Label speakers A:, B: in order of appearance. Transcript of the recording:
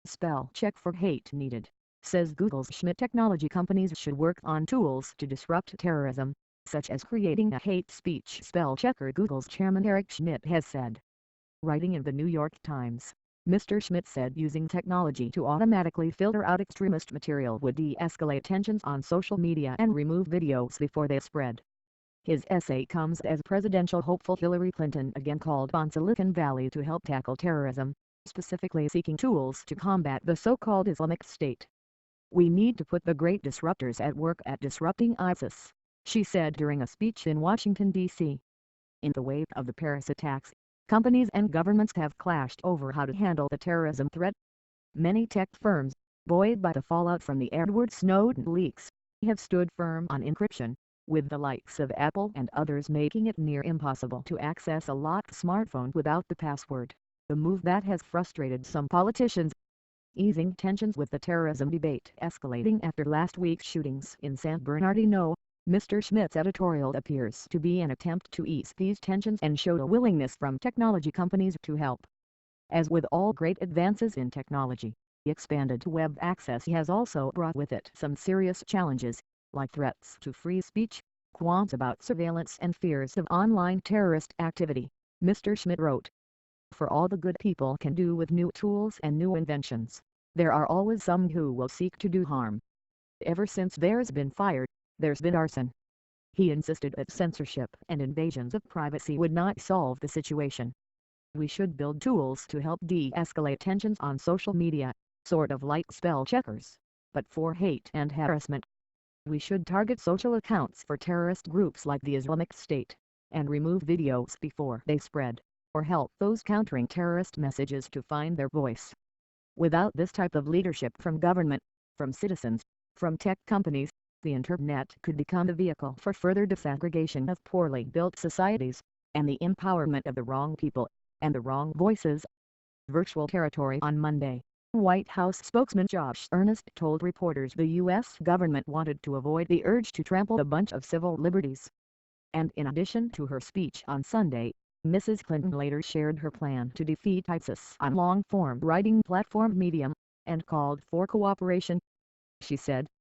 A: Spell check for hate needed, says Google's Schmidt. Technology companies should work on tools to disrupt terrorism, such as creating a hate speech spell checker, Google's chairman Eric Schmidt has said. Writing in the New York Times, Mr. Schmidt said using technology to automatically filter out extremist material would de-escalate tensions on social media and remove videos before they spread. His essay comes as presidential hopeful Hillary Clinton again called on Silicon Valley to help tackle terrorism, specifically seeking tools to combat the so-called Islamic State. "We need to put the great disruptors at work at disrupting ISIS," she said during a speech in Washington, D.C. In the wake of the Paris attacks, companies and governments have clashed over how to handle the terrorism threat. Many tech firms, buoyed by the fallout from the Edward Snowden leaks, have stood firm on encryption, with the likes of Apple and others making it near impossible to access a locked smartphone without the password, a move that has frustrated some politicians. Easing tensions with the terrorism debate escalating after last week's shootings in San Bernardino, Mr. Schmidt's editorial appears to be an attempt to ease these tensions and show a willingness from technology companies to help. As with all great advances in technology, expanded web access has also brought with it some serious challenges, like threats to free speech, qualms about surveillance and fears of online terrorist activity, Mr. Schmidt wrote. For all the good people can do with new tools and new inventions, there are always some who will seek to do harm. Ever since there's been fire, there's been arson. He insisted that censorship and invasions of privacy would not solve the situation. We should build tools to help de-escalate tensions on social media, sort of like spell checkers, but for hate and harassment. We should target social accounts for terrorist groups like the Islamic State, and remove videos before they spread, or help those countering terrorist messages to find their voice. Without this type of leadership from government, from citizens, from tech companies, the Internet could become a vehicle for further disaggregation of poorly built societies, and the empowerment of the wrong people, and the wrong voices. Virtual territory on Monday, White House spokesman Josh Earnest told reporters the U.S. government wanted to avoid the urge to trample a bunch of civil liberties. And in addition to her speech on Sunday, Mrs. Clinton later shared her plan to defeat ISIS on long-form writing platform Medium, and called for cooperation. She said,